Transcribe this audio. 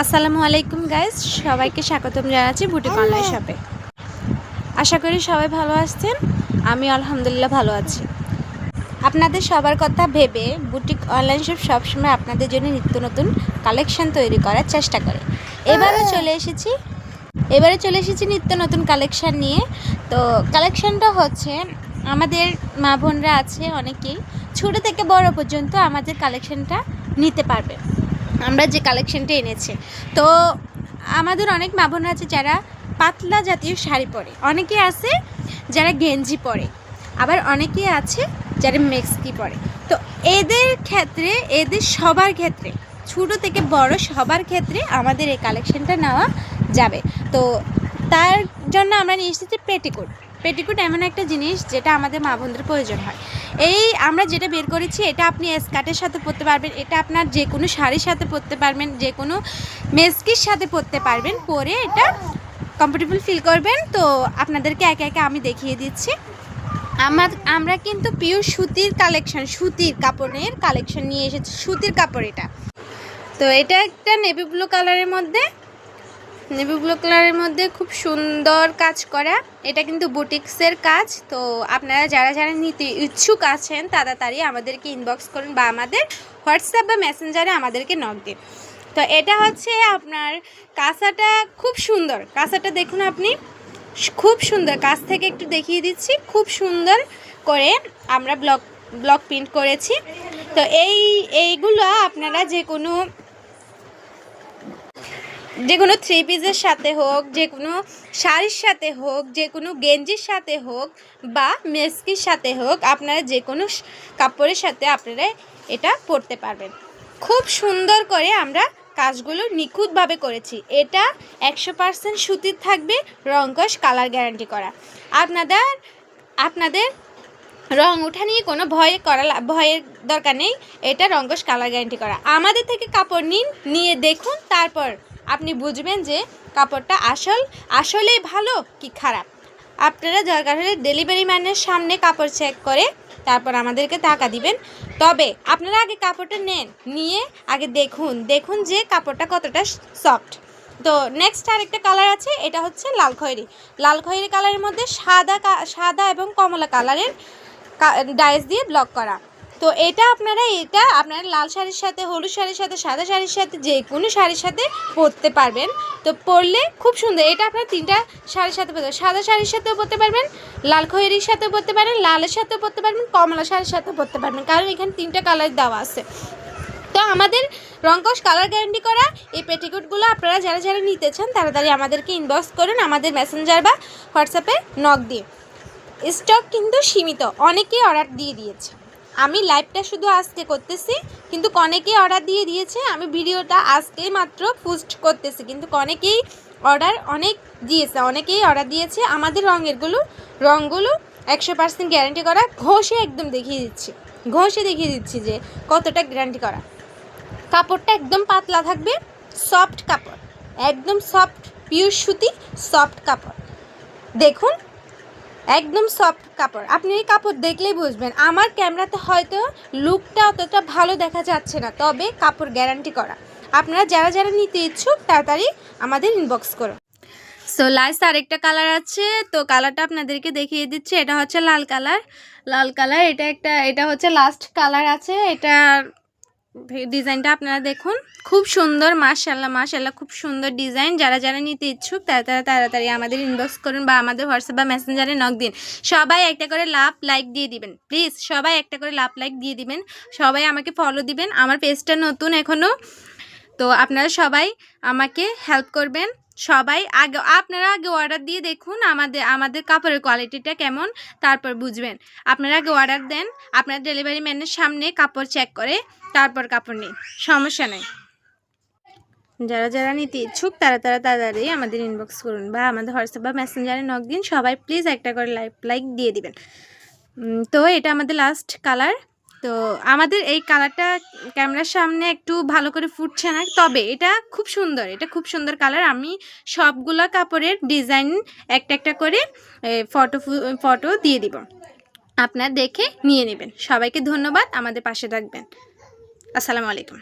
আসসালামু আলাইকুম গাইস, সবাইকে স্বাগতম জানাচ্ছি বুটিক অনলাইন শপে। আশা করি সবাই ভালো আছেন। আমি আলহামদুলিল্লাহ ভালো আছি। আপনাদের সবার কথা ভেবে বুটিক অনলাইন শপ সবসময় আপনাদের জন্য নিত্য নতুন কালেকশন তৈরি করার চেষ্টা করে। এবারে চলে এসেছি নিত্য নতুন কালেকশন নিয়ে। তো কালেকশনটা হচ্ছে, আমাদের মা বোনরা আছে অনেকেই, ছোট থেকে বড় পর্যন্ত আমাদের কালেকশনটা নিতে পারবে। আমরা যে কালেকশনটা এনেছি, তো আমাদের অনেক মা বোনরা আছে যারা পাতলা জাতীয় শাড়ি পরে, অনেকে আছে যারা গেঞ্জি পরে, আবার অনেকে আছে যারা মেক্সি পরে। তো এদের সবার ক্ষেত্রে, ছোট থেকে বড় সবার ক্ষেত্রে আমাদের এই কালেকশনটা নেওয়া যাবে। তো তার জন্য আমরা নিয়ে এসেছি পেটিকোট এমন একটা জিনিস যেটা আমাদের মা বোনদের প্রয়োজন হয়। এই আমরা যেটা বের করেছি, এটা আপনি স্কার্টের সাথে পরতে পারবেন, এটা আপনার যে কোনো শাড়ির সাথে পরতে পারবেন, যে কোনো মেক্সির সাথে পরতে পারবেন, পরে এটা কমফোর্টেবল ফিল করবেন। তো আপনাদেরকে একে একে আমি দেখিয়ে দিচ্ছি। আমরা কিন্তু পিওর সুতির কাপড়ের কালেকশন নিয়ে এসেছি। সুতির কাপড় এটা। তো এটা একটা নেভি ব্লু কালারের মধ্যে খুব সুন্দর কাজ করা। এটা কিন্তু বুটিক্সের কাজ। তো আপনারা যারা নিতে ইচ্ছুক আছেন তাড়াতাড়ি আমাদেরকে ইনবক্স করুন বা আমাদের হোয়াটসঅ্যাপ বা মেসেঞ্জারে আমাদেরকে নক দিন। তো এটা হচ্ছে আপনার কাঁসাটা খুব সুন্দর। কাঁসাটা দেখুন আপনি, খুব সুন্দর। কাছ থেকে একটু দেখিয়ে দিচ্ছি। খুব সুন্দর করে আমরা ব্লক প্রিন্ট করেছি। তো এইগুলো আপনারা যে কোনো থ্রি পিসের সাথে হোক, যে কোনো শাড়ির সাথে হোক, যে কোনো গেঞ্জির সাথে হোক বা মেক্সির সাথে হোক, আপনারা যে কোনো কাপড়ের সাথে আপনারা এটা পরতে পারবেন। খুব সুন্দর করে আমরা কাজগুলো নিখুঁতভাবে করেছি। এটা 100% সুতির থাকবে, রংকশ কালার গ্যারান্টি করা। আপনাদের রং ওঠা নিয়ে কোনো ভয়ের দরকার নেই। এটা রংকশ কালার গ্যারান্টি করা। আমাদের থেকে কাপড় নিয়ে দেখুন, তারপর আপনি বুঝবেন যে কাপড়টা আসলেই ভালো কি খারাপ। আপনারা দরকার হলে ডেলিভারি ম্যানের সামনে কাপড় চেক করে তারপর আমাদেরকে টাকা দিবেন। তবে আপনারা আগে কাপড়টা নিয়ে আগে দেখুন যে কাপড়টা কতটা সফট। তো নেক্সট আরেকটা কালার আছে, এটা হচ্ছে লাল খয়েরি কালারের মধ্যে সাদা এবং কমলা কালারের ডাইস দিয়ে ব্লক করা। তো এটা আপনারা লাল শাড়ির সাথে, হলুদ শাড়ির সাথে, সাদা শাড়ির সাথে, যে কোনো শাড়ির সাথে পরতে পারবেন। তো পরলে খুব সুন্দর। এটা আপনারা 3টা শাড়ির সাথে পরতে, সাদা শাড়ির সাথেও পরতে পারবেন, লাল খয়েরির সাথেও পরতে পারেন, লালের সাথেও পরতে পারবেন, কমলা শাড়ির সাথেও পরতে পারবেন, কারণ এখানে 3টা কালার দেওয়া আছে। তো আমাদের রংকশ কালার গ্যারান্টি করা এই পেটিকোটগুলো আপনারা যারা নিতে চান তাড়াতাড়ি আমাদেরকে ইনবক্স করুন, আমাদের মেসেঞ্জার বা হোয়াটসঅ্যাপে নক দিয়ে। স্টক কিন্তু সীমিত, অনেকেই অর্ডার দিয়ে দিয়েছে। আমি লাইভটা শুধু আজকে করতেছি, কিন্তু অনেকেই অর্ডার দিয়ে দিয়েছে। আমি ভিডিওটা আজকেই মাত্র পোস্ট করতেছি, কিন্তু অনেকেই অর্ডার দিয়েছে। আমাদের রঙগুলো 100% গ্যারান্টি করা। ঘষে দেখিয়ে দিচ্ছি যে কতটা গ্যারান্টি করা। কাপড়টা একদম পাতলা থাকবে, সফট কাপড়, একদম সফট, পিওর সুতি সফট কাপড়। দেখুন, একদম সফট কাপড়। আপনি এই কাপড় দেখলেই বুঝবেন। আমার ক্যামেরাতে হয়তো লুকটা অতটা ভালো দেখা যাচ্ছে না, তবে কাপড় গ্যারান্টি করা। আপনারা যারা নিতে ইচ্ছুক তাড়াতাড়ি আমাদের ইনবক্স করুন। সো লাস্ট আরেকটা কালার আছে, তো কালারটা আপনাদেরকে দেখিয়ে দিচ্ছি। এটা হচ্ছে লাল কালার। এটা হচ্ছে লাস্ট কালার আছে। এটা ডিজাইনটা আপনারা দেখুন, খুব সুন্দর। মাশাআল্লাহ খুব সুন্দর ডিজাইন। যারা নিতে ইচ্ছুক তাড়াতাড়ি আমাদের ইনবক্স করুন বা আমাদের হোয়াটসঅ্যাপ বা মেসেঞ্জারে নক দিন। সবাই একটা করে লাইক দিয়ে দিবেন প্লিজ। সবাই একটা করে লাইক দিয়ে দিবেন। সবাই আমাকে ফলো দিবেন। আমার পেজটা নতুন এখনও, তো আপনারা সবাই আমাকে হেল্প করবেন। আপনারা আগে অর্ডার দিয়ে দেখুন আমাদের কাপড়ের কোয়ালিটিটা কেমন, তারপর বুঝবেন। আপনারা আগে অর্ডার দেন, আপনার ডেলিভারি ম্যানের সামনে কাপড় চেক করে তারপর কাপড় নিন, সমস্যা নেই। যারা নিতে ইচ্ছুক তাড়াতাড়ি আমাদের ইনবক্স করুন বা আমাদের হোয়াটসঅ্যাপ বা মেসেঞ্জারে নক দিন। সবাই প্লিজ একটা করে লাইক দিয়ে দিবেন। তো এটা আমাদের লাস্ট কালার। তো আমাদের এই কালারটা ক্যামেরার সামনে একটু ভালো করে ফুটছে না, তবে এটা খুব সুন্দর কালার। আমি সবগুলো কাপড়ের ডিজাইন একটা করে ফটো দিয়ে দিব, আপনারা দেখে নিয়ে নেবেন। সবাইকে ধন্যবাদ, আমাদের পাশে থাকবেন। আসসালামু আলাইকুম।